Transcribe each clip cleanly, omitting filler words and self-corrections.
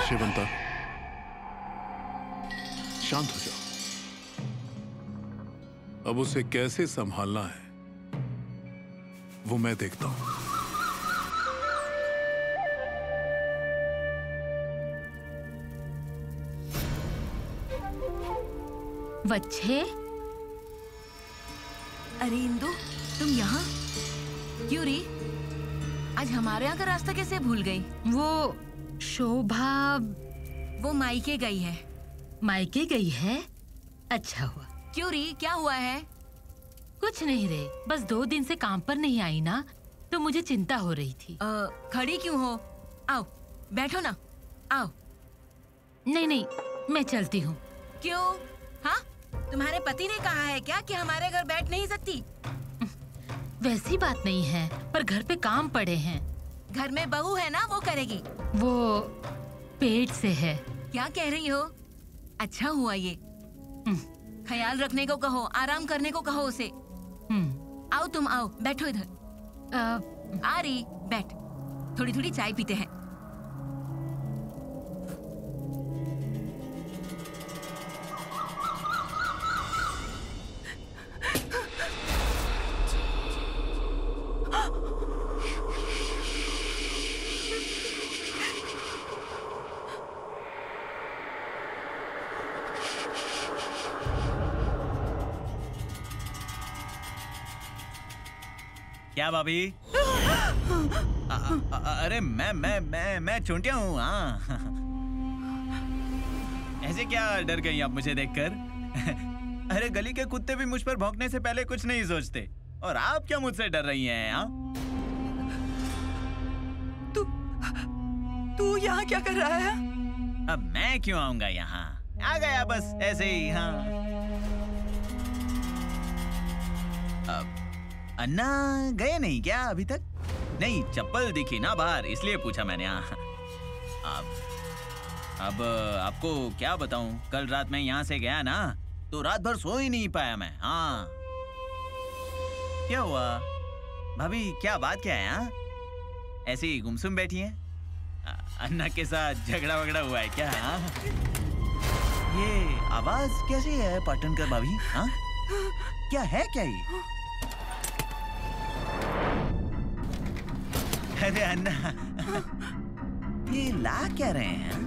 शेवंता, शांत हो जाओ। अब उसे कैसे संभालना है वो मैं देखता हूं। बच्चे, अरे इंदु, तुम यहाँ क्यों रही? आज हमारे यहाँ का रास्ता कैसे भूल गई? वो शोभा वो मायके गई है। मायके गई है? अच्छा हुआ। क्यों रही, क्या हुआ है? कुछ नहीं रे, बस 2 दिन से काम पर नहीं आई ना, तो मुझे चिंता हो रही थी। खड़ी क्यों हो? आओ बैठो ना, आओ। नहीं नहीं, मैं चलती हूँ। क्यों? हाँ, तुम्हारे पति ने कहा है क्या कि हमारे घर बैठ नहीं सकती? वैसी बात नहीं है, पर घर पे काम पड़े हैं। घर में बहू है ना, वो करेगी। वो पेट से है। क्या कह रही हो? अच्छा हुआ ये। ख्याल रखने को कहो, आराम करने को कहो उसे। आओ तुम आओ, बैठो इधर। आ रही, बैठ। थोड़ी थोड़ी चाय पीते हैं। क्या भाभी? अरे मैं चूंटिया हूँ। हाँ, ऐसे क्या डर गई आप मुझे देखकर? अरे गली के कुत्ते भी मुझ पर भौंकने से पहले कुछ नहीं सोचते, और आप क्या मुझसे डर रही हैं? हाँ, तू यहाँ क्या कर रहा है? अब मैं क्यों आऊंगा यहाँ? आ गया बस ऐसे ही। हाँ, अब अन्ना गए नहीं क्या अभी तक? नहीं, चप्पल दिखी ना बाहर, इसलिए पूछा मैंने। हाँ, अब आपको क्या बताऊं, कल रात मैं यहाँ से गया ना, तो रात भर सो ही नहीं पाया मैं। हाँ, क्या हुआ भाभी, क्या बात क्या है? हाँ, ऐसे ही गुमसुम बैठी हैं? अन्ना के साथ झगड़ा वगड़ा हुआ है क्या? हाँ, ये आवाज कैसी है पाटनकर भाभी? हाँ, क्या है क्या ये? अरे अन्ना, ये ला क्या रहे हैं?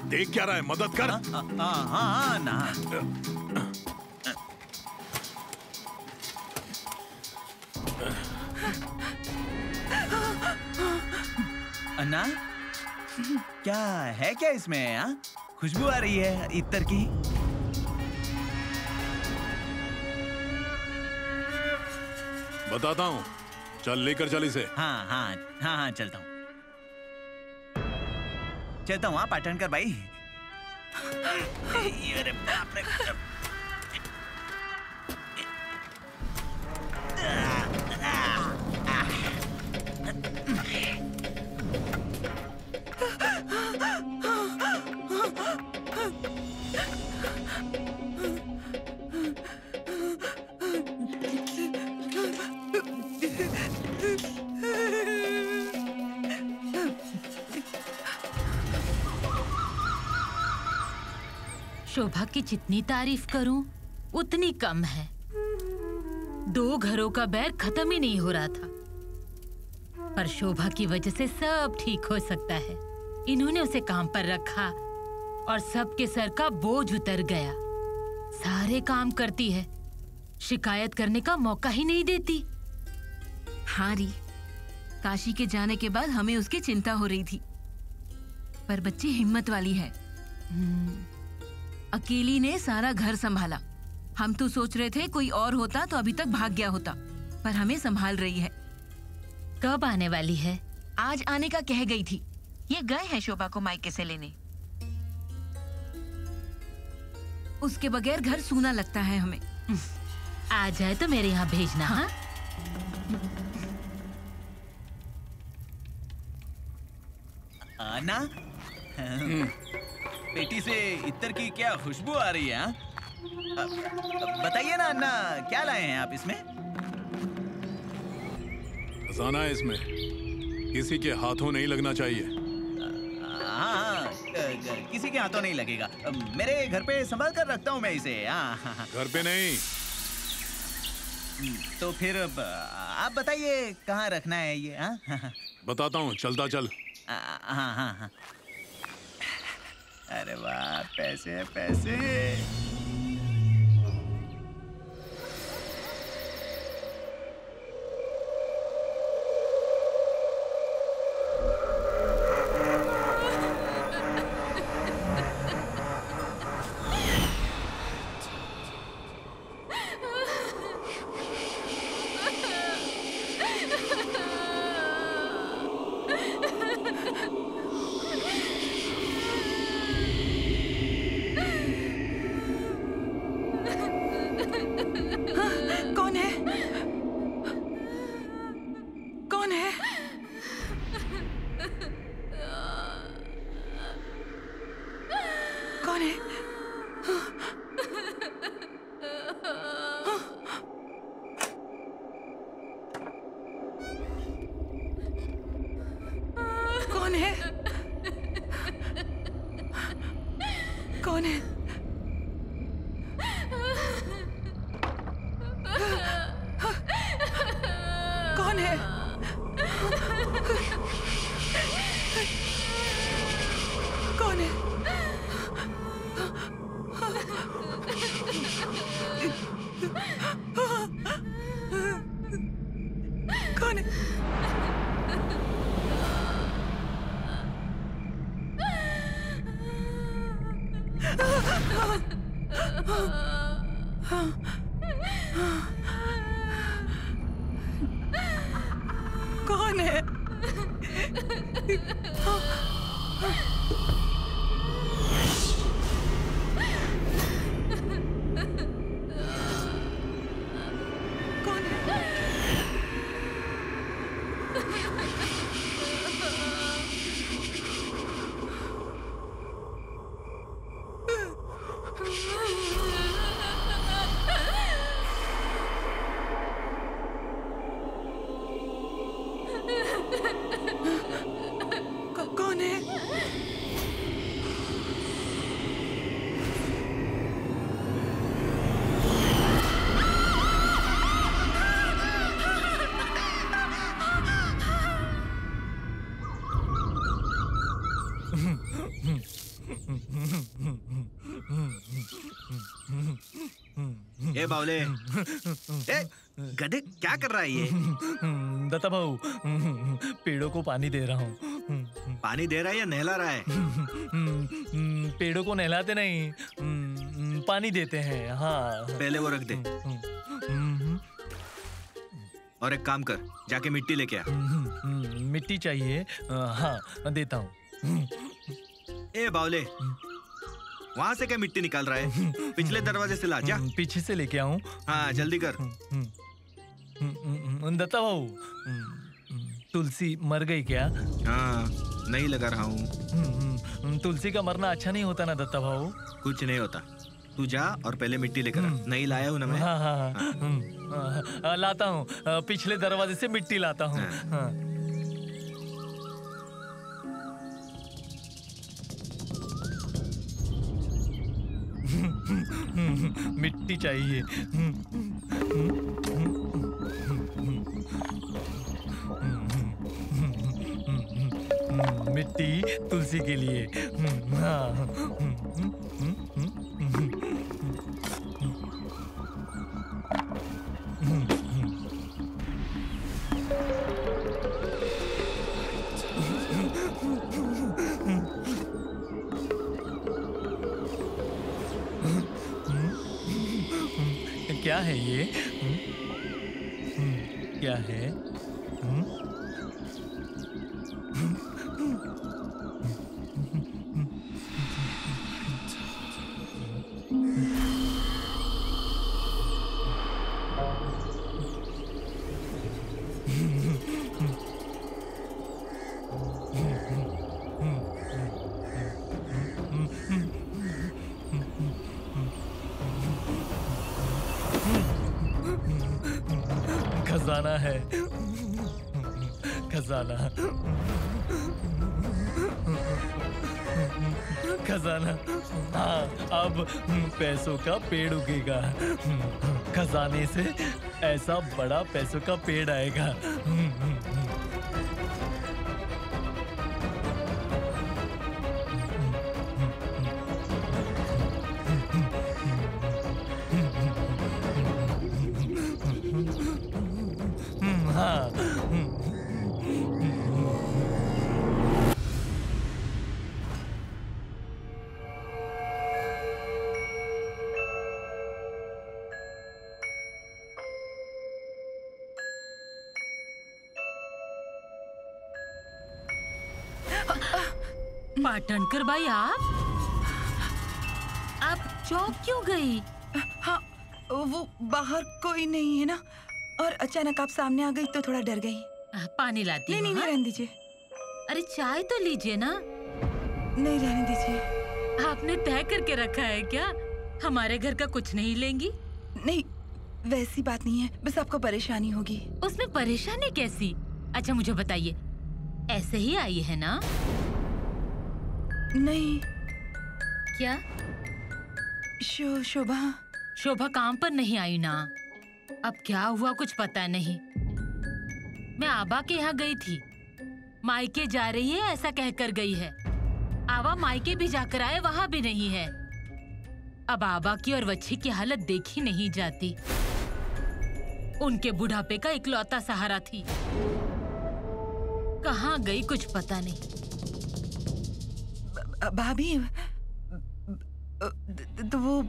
देख क्या रहा है, मदद कर। हाँ ना। अन्ना, क्या है क्या इसमें? हाँ, खुशबू आ रही है इत्तर की। बताता हूँ, चल लेकर चल इसे। हाँ, चलता हूँ। हाँ पाटनकर भाई। अरे बाप रे। शोभा की जितनी तारीफ करूं उतनी कम है। 2 घरों का बैर खत्म ही नहीं हो रहा था, पर शोभा की वजह से सब ठीक हो सकता है। इन्होंने उसे काम पर रखा और सबके सर का बोझ उतर गया। सारे काम करती है, शिकायत करने का मौका ही नहीं देती। हाँ री, काशी के जाने के बाद हमें उसकी चिंता हो रही थी, पर बच्ची हिम्मत वाली है। अकेली ने सारा घर संभाला। हम तो सोच रहे थे कोई और होता तो अभी तक भाग गया होता, पर हमें संभाल रही है। कब आने वाली है? आज आने का कह गई थी। ये गए हैं शोभा को मायके से लेने। उसके बगैर घर सूना लगता है हमें। आ जाए तो मेरे यहाँ भेजना। हाँ, आना। पेटी से इत्तर की क्या खुशबू आ रही है? बताइए ना अन्ना, क्या लाए हैं आप इसमें? खजाना है इसमें, किसी के हाथों नहीं लगना चाहिए। हाँ, किसी के हाथों नहीं लगेगा। मेरे घर पे संभाल कर रखता हूँ मैं इसे। हाँ। घर पे नहीं। तो फिर आप बताइए कहाँ रखना है ये? हाँ बताता हूँ, चलता चल। हाँ हाँ हाँ। अरे वाह, पैसे पैसे। ए बावले, ए गधे क्या कर रहा है ये? दत्ता भाऊ, पेड़ों को पानी दे रहा हूँ। पानी दे रहा है या नहला रहा है? पेड़ों को नहलाते नहीं, पानी देते हैं। हाँ, पहले वो रख दे। और एक काम कर, जाके मिट्टी लेके आ। मिट्टी चाहिए? हाँ देता हूँ। ए बावले, वहाँ से क्या मिट्टी निकाल रहा है? पिछले दरवाजे से ला जा। पीछे से लेके आऊं? हाँ जल्दी कर। दत्ता भाऊ, तुलसी मर गई क्या? हाँ नहीं लगा रहा हूँ। तुलसी का मरना अच्छा नहीं होता ना दत्ता भाऊ? कुछ नहीं होता, तू जा और पहले मिट्टी लेकर आ। नहीं लाया हूँ ना मैं। हाँ हाँ, लाता हूँ। पिछले दरवाजे से मिट्टी लाता हूँ। हाँ। मिट्टी चाहिए। मिट्टी तुलसी के लिए। हाँ। क्या है ये? क्या है? खजाना है। खजाना, खजाना। हाँ, अब पैसों का पेड़ उगेगा। खजाने से ऐसा बड़ा पैसों का पेड़ आएगा। हाँ। पाटनकर भाई, आप चौंक क्यों गई? हाँ, वो बाहर कोई नहीं है ना, और अचानक आप सामने आ गई तो थोड़ा डर गई। पानी लाती हूँ। नहीं, रहने दीजिए। अरे चाय तो लीजिए ना। नहीं, रहने दीजिए। आपने तय करके रखा है क्या हमारे घर का कुछ नहीं लेंगी? नहीं, वैसी बात नहीं है, बस आपको परेशानी होगी। उसमें परेशानी कैसी? अच्छा मुझे बताइए, ऐसे ही आई है ना? नहीं। क्या? शोभा। शोभा काम पर नहीं आई ना? अब क्या हुआ कुछ पता नहीं। मैं आबा के यहाँ गई थी, मायके जा रही है ऐसा कहकर गई है। आबा मायके भी जाकर आए, वहाँ भी नहीं है। अब आबा की और वच्छी की हालत देखी नहीं जाती। उनके बुढ़ापे का इकलौता सहारा थी। कहाँ गई कुछ पता नहीं। भाभी, तो वो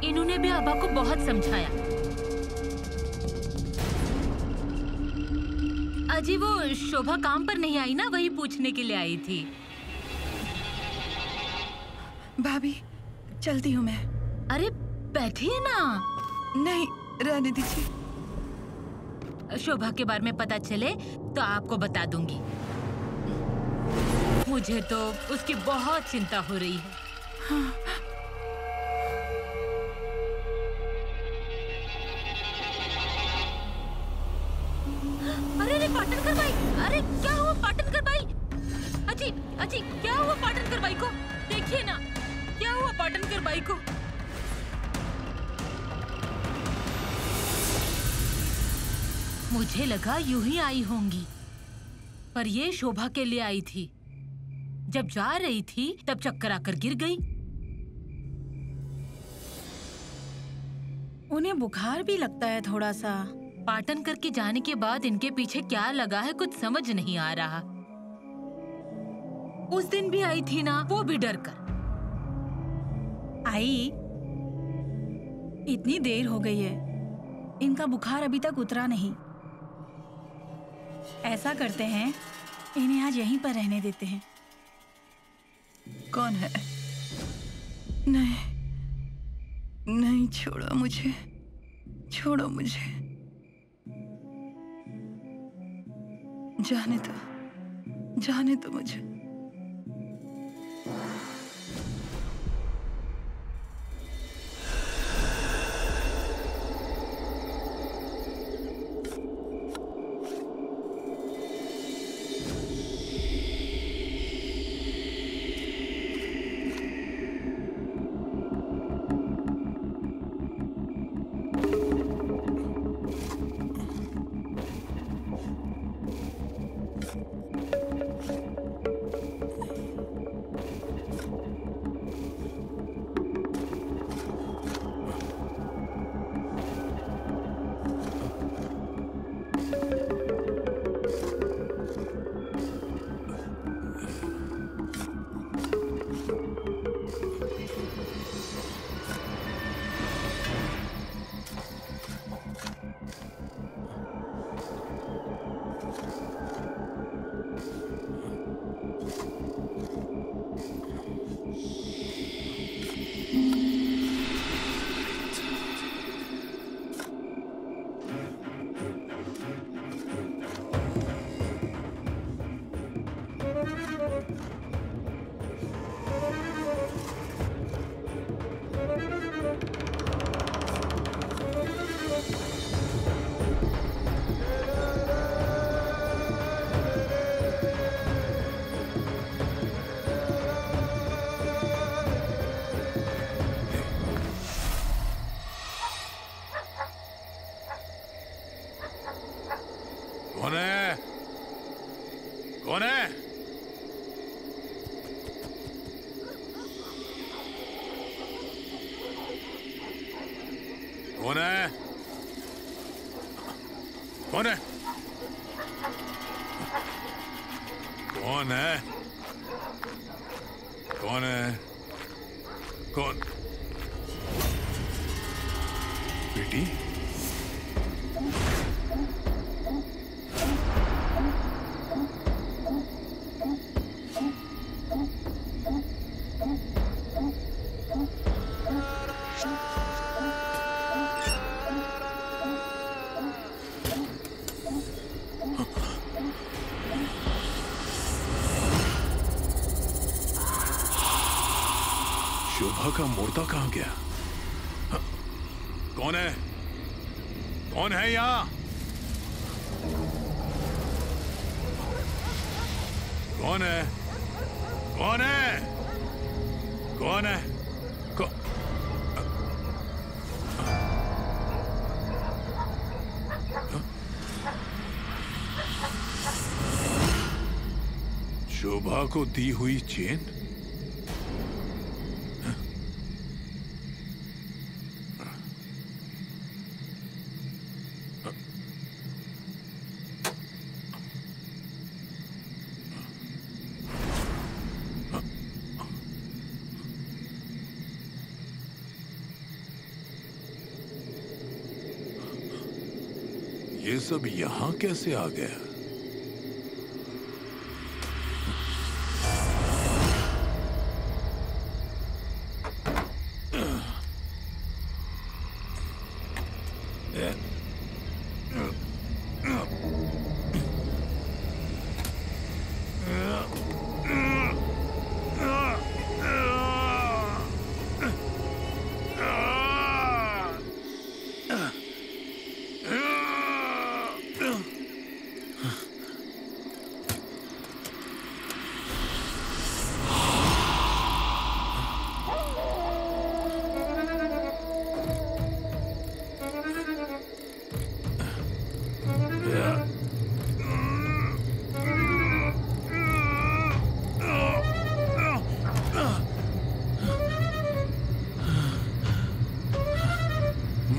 इन्होंने भी आबा को बहुत समझाया। अजी वो शोभा काम पर नहीं आई ना, वही पूछने के लिए आई थी। भाभी, चलती हूँ मैं। अरे बैठिए ना। नहीं, रहने दीजिए। शोभा के बारे में पता चले तो आपको बता दूंगी। मुझे तो उसकी बहुत चिंता हो रही है। हाँ। अरे पाटनकर भाई, अरे क्या हुआ पाटनकर भाई? अजी क्या हुआ पाटनकर भाई को? देखिए ना, क्या हुआ पाटनकर भाई को? मुझे लगा यूं ही आई होंगी, पर ये शोभा के लिए आई थी। जब जा रही थी तब चक्कर आकर गिर गई। उन्हें बुखार भी लगता है थोड़ा सा। पाटनकर के जाने के बाद इनके पीछे क्या लगा है कुछ समझ नहीं आ रहा। उस दिन भी आई थी ना, वो भी डर कर आई। इतनी देर हो गई है, इनका बुखार अभी तक उतरा नहीं। ऐसा करते हैं, इन्हें आज यहीं पर रहने देते हैं। कौन है? नहीं, नहीं, छोड़ो मुझे, छोड़ो मुझे, जाने दो मुझे। कौन है? कौन है? कौन है? कौन है? कौन है? कौन? बेटी? शोभा का मुर्दा कहाँ गया? कौन है? कौन है यहाँ? कौन है? कौन है? कौन है? शोभा को दी हुई चेन? ये सब यहां कैसे आ गया?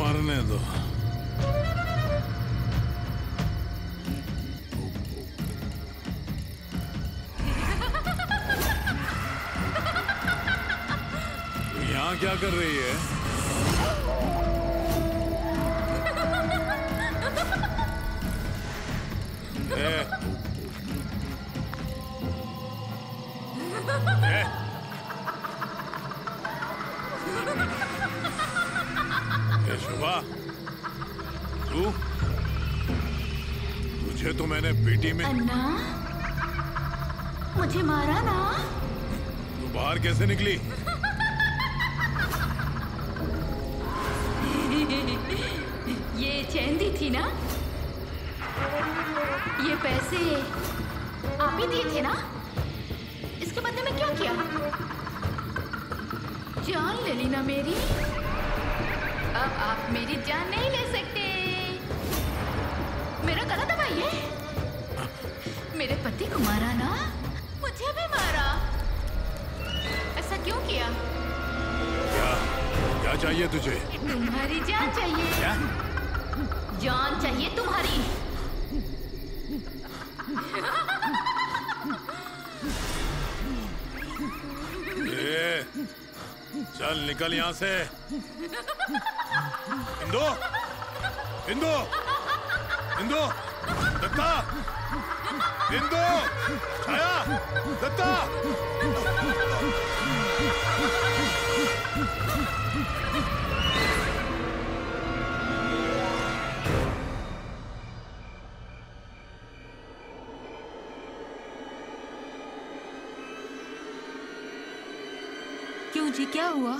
मरने दो। यहाँ क्या कर रही है? शोभा, तुझे तो मैंने पेटी में। अन्ना, मुझे मारा ना। तू बाहर कैसे निकली? ये चैन दी थी ना? ये पैसे आप ही दिए थे ना? इसके बदले में क्या किया? जान ले ली ना मेरी? अब आप मेरी जान नहीं ले सकते। मेरा गला दबाइए। मेरे पति को मारा ना? मुझे भी मारा। ऐसा क्यों किया? क्या चाहिए तुझे? तुम्हारी जान चाहिए। क्या? जान चाहिए तुम्हारी। चल निकल यहाँ से। इंदु, इंदु, इंदु, दत्ता, इंदु, छाया, दत्ता। क्यों जी, क्या हुआ?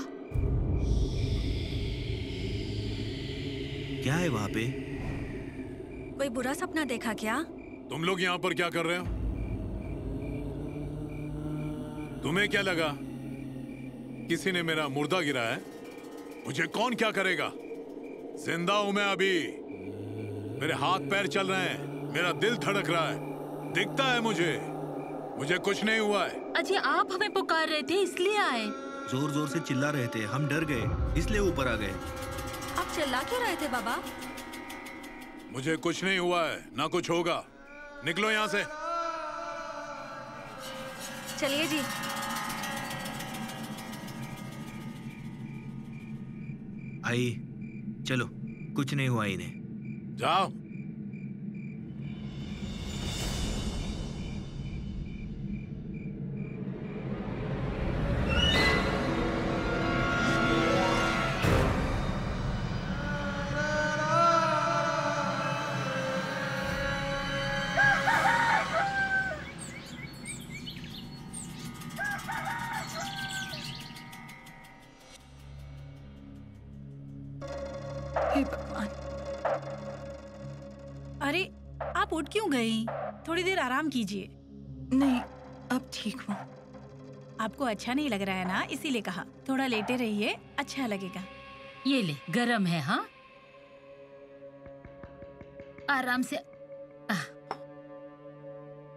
क्या है वहां पे? कोई बुरा सपना देखा क्या? तुम लोग यहाँ पर क्या कर रहे हो? तुम्हें क्या लगा किसी ने मेरा मुर्दा गिरा है? मुझे कौन क्या करेगा? जिंदा हूं मैं अभी। मेरे हाथ पैर चल रहे हैं, मेरा दिल धड़क रहा है, दिखता है मुझे। मुझे कुछ नहीं हुआ है। अजय आप हमें पुकार रहे थे इसलिए आए। जोर जोर से चिल्ला रहे थे, हम डर गए इसलिए ऊपर आ गए। आप चिल्ला क्यों रहे थे बाबा? मुझे कुछ नहीं हुआ है, ना कुछ होगा। निकलो यहाँ से। चलिए जी। आई, चलो, कुछ नहीं हुआ इन्हें। जाओ। हे भगवान। अरे आप उठ क्यों गई? थोड़ी देर आराम कीजिए। नहीं, अब ठीक हूँ। आपको अच्छा नहीं लग रहा है ना, इसीलिए कहा थोड़ा लेटे रहिए, अच्छा लगेगा। ये ले, गरम है। हाँ, आराम से।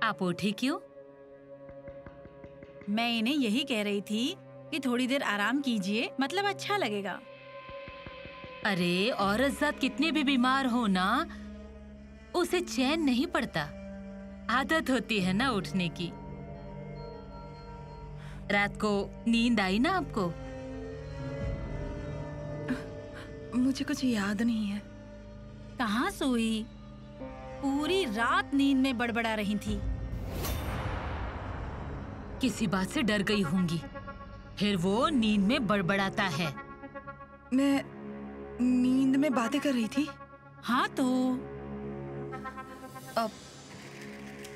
आप उठे क्यों? मैं इन्हें यही कह रही थी कि थोड़ी देर आराम कीजिए, मतलब अच्छा लगेगा। अरे औरत जात कितने भी बीमार हो ना, उसे चैन नहीं पड़ता। आदत होती है ना उठने की। रात को नींद आई ना आपको? मुझे कुछ याद नहीं है। कहाँ सोई? पूरी रात नींद में बड़बड़ा रही थी। किसी बात से डर गई होंगी, फिर वो नींद में बड़बड़ाता है। मैं नींद में बातें कर रही थी। हाँ तो अब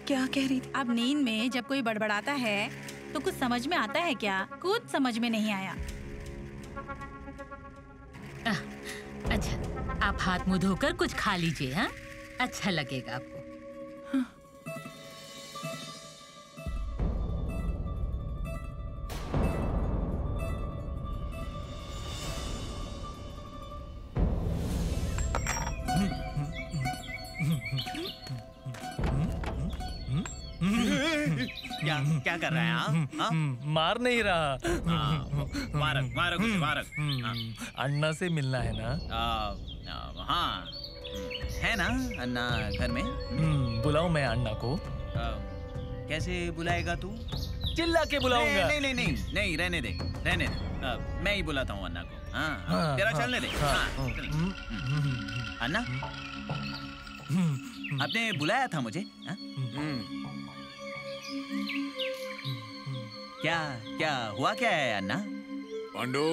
क्या कह रही थी? अब नींद में जब कोई बड़बड़ाता है तो कुछ समझ में आता है क्या? कुछ समझ में नहीं आया। अच्छा, आप हाथ मुंह धोकर कुछ खा लीजिए। हाँ, अच्छा लगेगा आपको। क्या कर रहा है? हाँ? मार नहीं रहा। मारक मारक मारक। अन्ना से मिलना है ना? हाँ, है ना अन्ना घर में? बुलाऊं मैं अन्ना को? कैसे बुलाएगा तू? चिल्ला के बुलाऊंगा। नहीं नहीं नहीं नहीं, रहने दे रहने दे। मैं ही बुलाता हूँ अन्ना को। हाँ, तेरा चलने दे। अन्ना, आपने बुलाया था मुझे? क्या क्या हुआ? क्या है अन्ना? पांडु,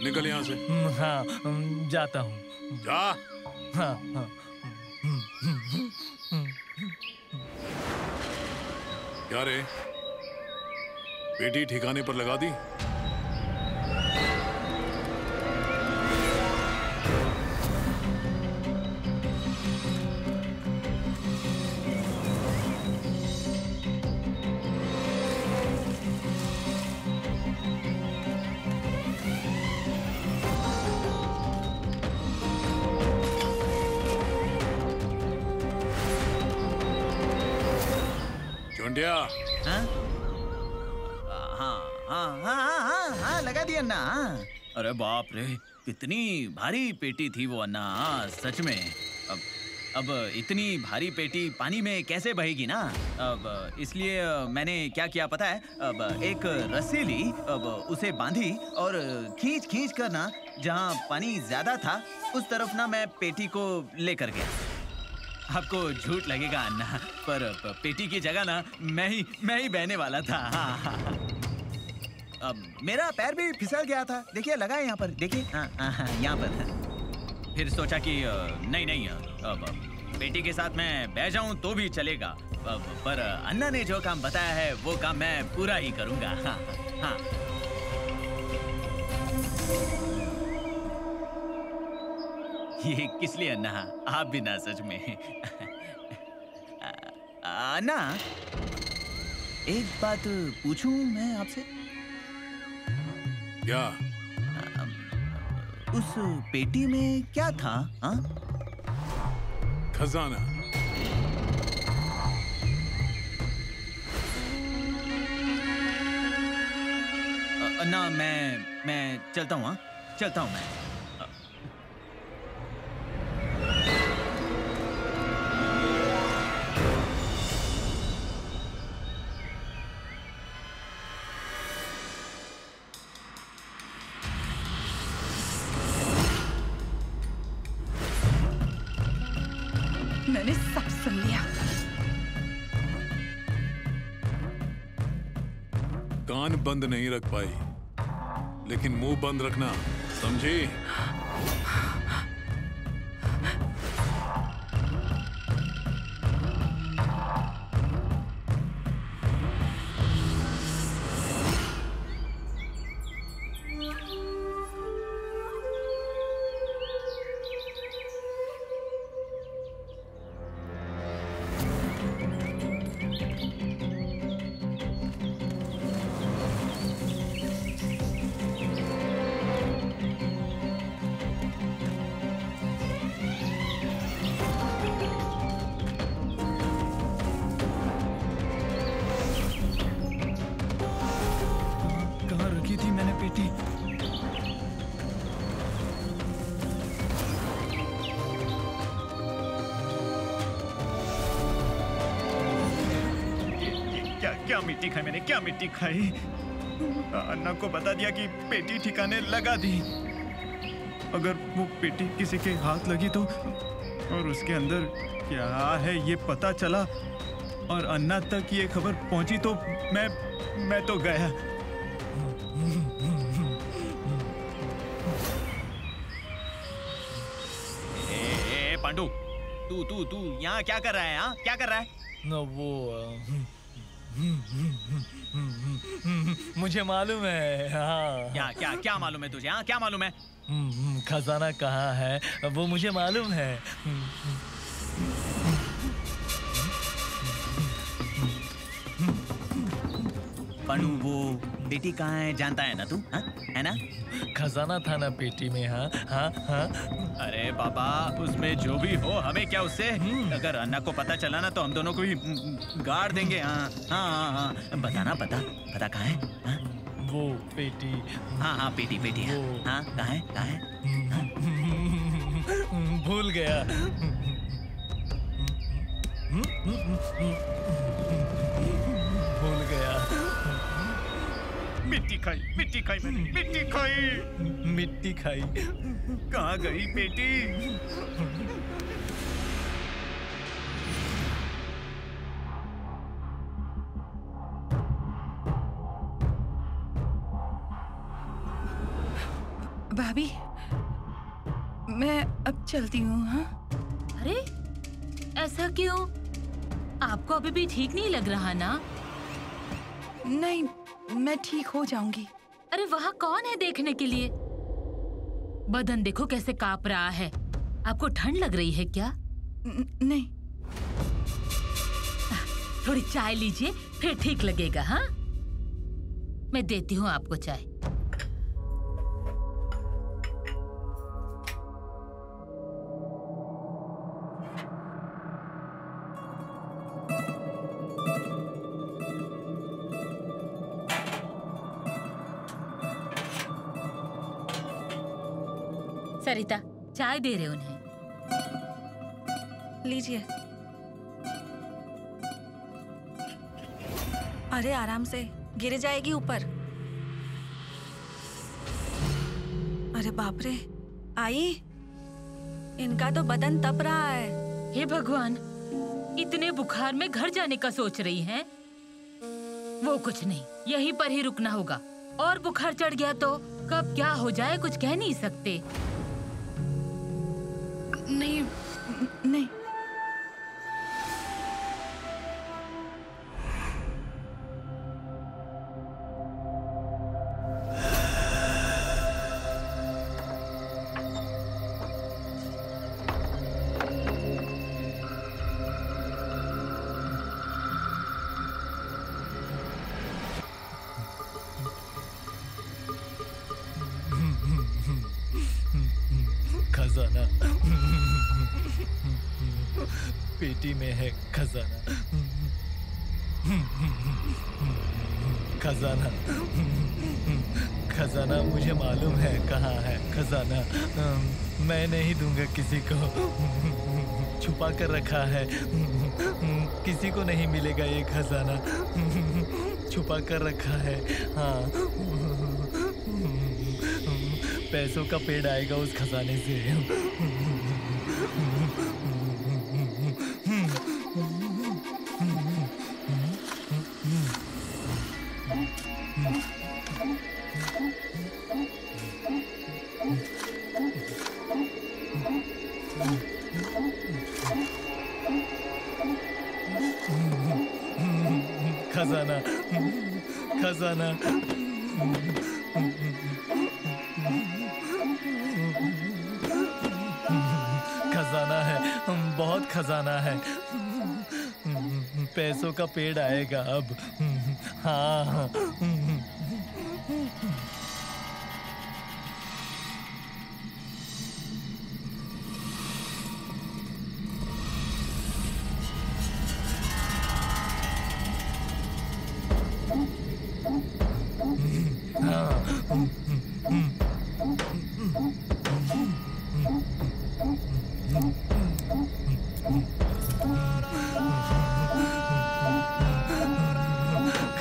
निकल यहाँ से। हाँ, जाता हूँ। जा। हाँ, हाँ। क्या रे, पेटी ठिकाने पर लगा दी? चुंडिया। हाँ हाँ हाँ हाँ हाँ हाँ, लगा दी अन्ना। अरे बाप रे, कितनी भारी पेटी थी वो अन्ना। सच में। अब इतनी भारी पेटी पानी में कैसे बहेगी ना? अब इसलिए मैंने क्या किया पता है? अब एक रस्सी ली, अब उसे बांधी और खींच खींच कर ना, जहाँ पानी ज्यादा था उस तरफ ना मैं पेटी को लेकर गया। आपको झूठ लगेगा अन्ना, पर पेटी की जगह ना मैं ही बहने वाला था। अब मेरा पैर भी फिसल गया था। देखिए, लगा है यहाँ पर, देखिए। यहाँ पर। फिर सोचा कि नहीं, अब पेटी के साथ मैं बह जाऊं तो भी चलेगा। पर अन्ना ने जो काम बताया है वो काम मैं पूरा ही करूंगा। हाँ। ये किस लिए अन्ना? आप भी ना, सच में। अन्ना, एक बात पूछूं मैं आपसे? क्या? उस पेटी में क्या था? हाँ? खजाना। ना मैं चलता हूँ। हाँ, चलता हूँ मैं। मैंने सब सुन लिया। कान बंद नहीं रख पाई, लेकिन मुंह बंद रखना, समझी? क्या मिट्टी खाई मैंने, क्या मिट्टी खाई? अन्ना को बता दिया कि पेटी ठिकाने लगा दी। अगर वो पेटी किसी के हाथ लगी तो, और उसके अंदर क्या है ये पता चला और अन्ना तक ये खबर पहुंची तो मैं तो गया। पांडु, तू यहाँ क्या कर रहा है? हाँ, क्या कर रहा है? न वो मुझे मालूम है। हाँ। क्या मालूम है तुझे? हाँ, क्या मालूम है? खजाना कहाँ है वो मुझे मालूम है। पांडु, वो पेटी कहाँ है जानता है ना तू? हाँ, है ना? खजाना था ना पेटी में। हाँ हाँ हाँ। अरे बाबा, उसमें जो भी हो हमें क्या उससे? अगर अन्ना को पता चला ना तो हम दोनों को ही गाड़ देंगे। हाँ हाँ हाँ हाँ, बताना, पता कहाँ है? हाँ? वो पेटी। हाँ पेटी हाँ, कहाँ है? भूल गया। भूल गया। मिट्टी खाई मैंने, मिट्टी खाई। कहाँ गई पेटी? भाभी, मैं अब चलती हूँ। हाँ? अरे ऐसा क्यों? आपको अभी भी ठीक नहीं लग रहा ना? नहीं, मैं ठीक हो जाऊंगी। अरे वहाँ कौन है देखने के लिए? बदन देखो कैसे कांप रहा है। आपको ठंड लग रही है क्या? नहीं। थोड़ी चाय लीजिए, फिर ठीक लगेगा। हाँ, मैं देती हूँ आपको चाय। सरिता, चाय दे रहे उन्हें। लीजिए। अरे आराम से, गिर जाएगी ऊपर। अरे बाप रे, आई, इनका तो बदन तप रहा है। हे भगवान, इतने बुखार में घर जाने का सोच रही हैं? वो कुछ नहीं, यहीं पर ही रुकना होगा। और बुखार चढ़ गया तो कब क्या हो जाए कुछ कह नहीं सकते। नहीं। खजाना पेटी में है। खजाना खजाना खजाना मुझे मालूम है कहाँ है खजाना। मैं नहीं दूंगा किसी को, छुपा कर रखा है, किसी को नहीं मिलेगा ये खजाना, छुपा कर रखा है। हाँ, पैसों का पेड़ आएगा उस खजाने से। खजाना खजाना खजाना है, बहुत खजाना है। पैसों का पेड़ आएगा अब। हाँ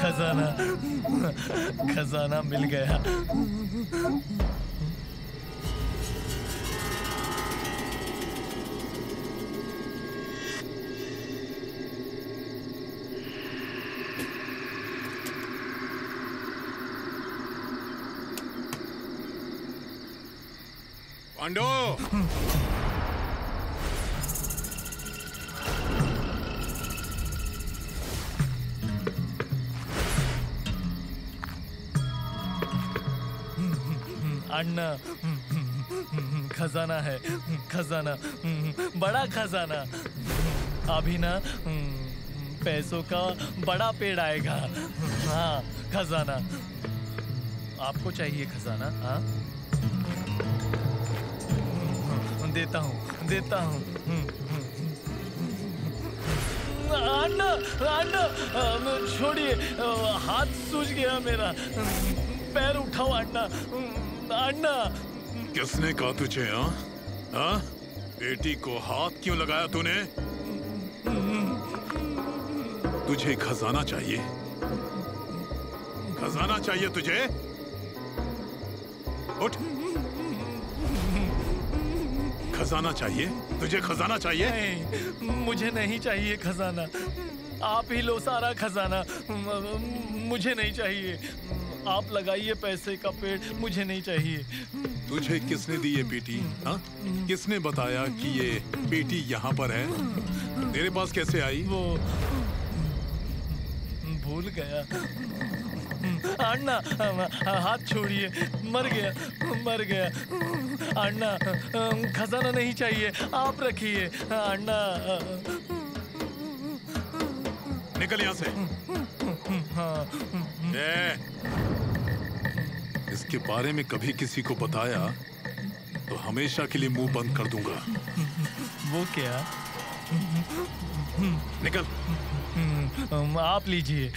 खजाना खजाना मिल गया। पांडो, अन्ना खजाना है, खजाना, बड़ा खजाना। अभी ना पैसों का बड़ा पेड़ आएगा। हाँ खजाना, आपको चाहिए खजाना? हाँ देता हूँ देता हूँ। अन्ना अन्ना छोड़िए, हाथ सूज गया मेरा, पैर उठाओ अन्ना अन्ना। किसने कहा तुझे? हाँ, बेटी को हाथ क्यों लगाया तूने? तुझे खजाना चाहिए? खजाना चाहिए तुझे? उठ, खजाना चाहिए तुझे? खजाना चाहिए? नहीं, मुझे नहीं चाहिए खजाना। आप ही लो सारा खजाना, मुझे नहीं चाहिए। आप लगाइए पैसे का पेड़, मुझे नहीं चाहिए। तुझे किसने दी ये पेटी? हाँ, किसने बताया कि ये पेटी यहाँ पर है? तेरे पास कैसे आई? वो भूल गया। अन्ना हाथ छोड़िए, मर गया मर गया। अन्ना खजाना नहीं चाहिए, आप रखिए। अन्ना निकल यहाँ से। इसके बारे में कभी किसी को बताया तो हमेशा के लिए मुंह बंद कर दूंगा। वो क्या? निकल। आप लीजिए।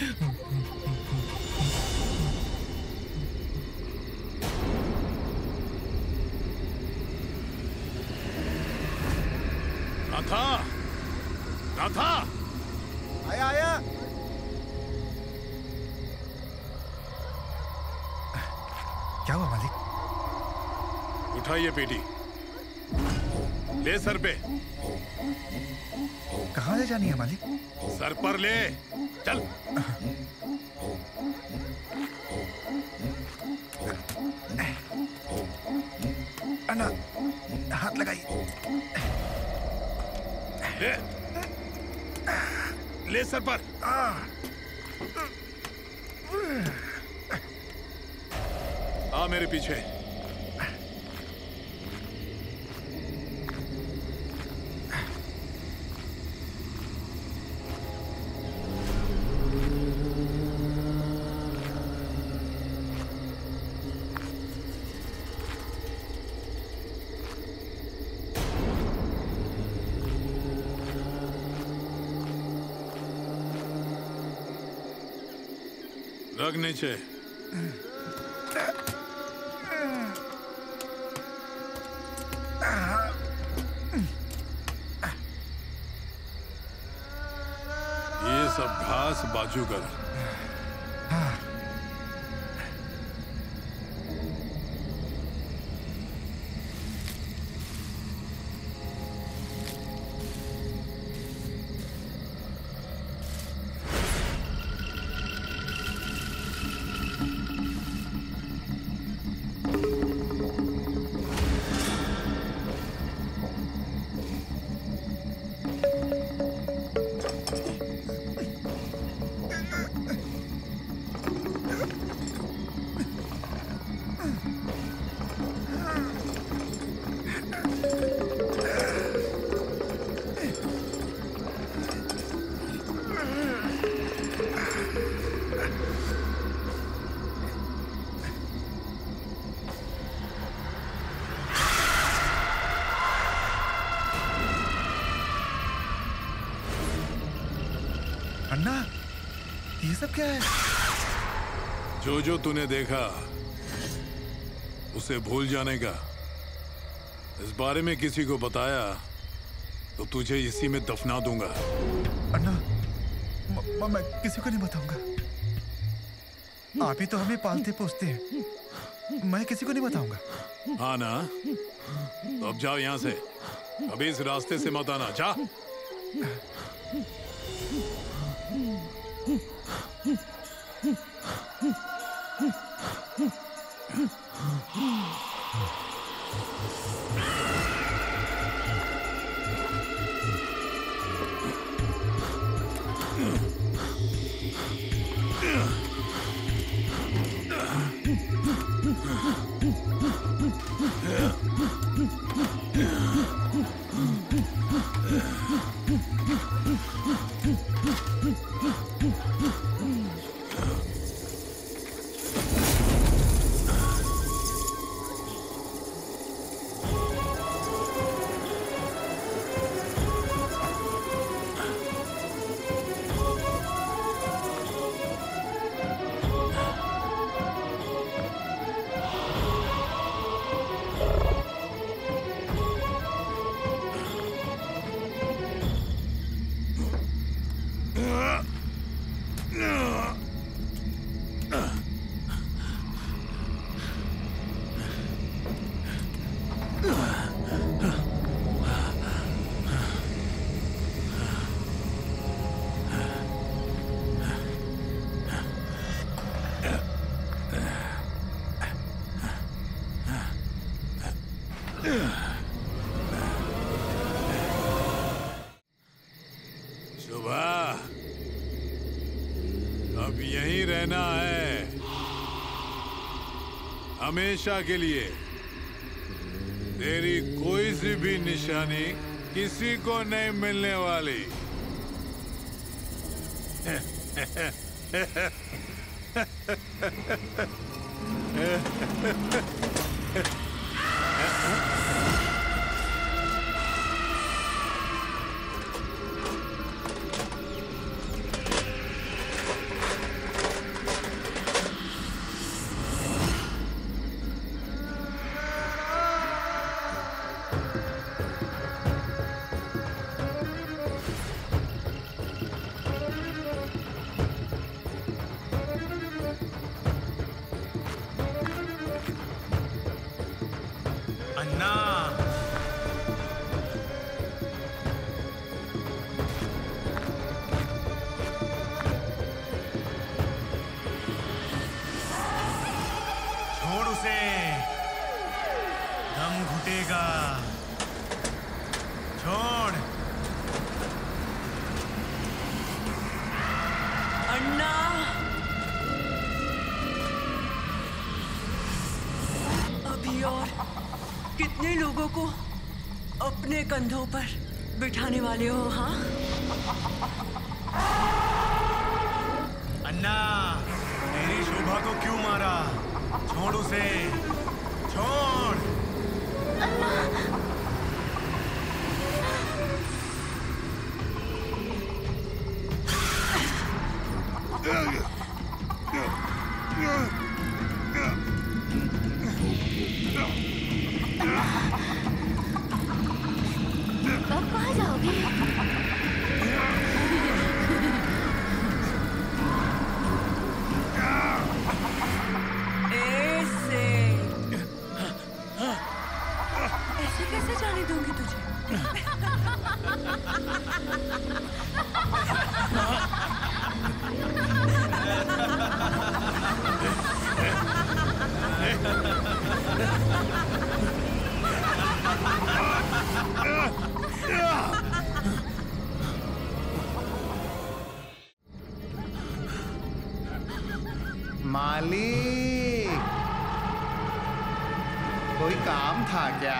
नाथा, नाथा, आया आया। क्या हुआ मालिक? उठाइए पेटी, ले सर पे। कहाँ ले जानी है मालिक? सर पर ले, चल। अन्ना हाथ लगाइए। ले सर पर। आ मेरे पीछे। रख नीचे। ये सब घास बाजू कर। अन्ना, ये सब क्या है? जो जो तूने देखा उसे भूल जाने का। इस बारे में किसी को बताया तो तुझे इसी में दफना दूंगा। अन्ना, मैं किसी को नहीं बताऊंगा। आप ही तो हमें पालते पोसते हैं। मैं किसी को नहीं बताऊंगा। हाँ ना, तो अब जाओ यहाँ से। अभी इस रास्ते से मत आना। जा। सुबह, अब यहीं रहना है हमेशा के लिए। तेरी कोई सी भी निशानी किसी को नहीं मिलने वाली। दम घुटेगा। छोड़। अन्ना, अभी और कितने लोगों को अपने कंधों पर बिठाने वाले हो? हाँ अन्ना, तेरी शोभा को क्यों मारा? छोड़ उसे, छोड़। अन्ना। अब कहाँ जाओगे? ऐसे कैसे जाने दूंगी तुझे? मालिक, कोई काम था क्या?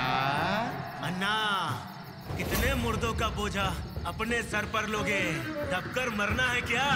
अन्ना, कितने मुर्दों का बोझा अपने सर पर लोगे? दबकर मरना है क्या?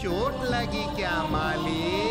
चोट लगी क्या मालिक?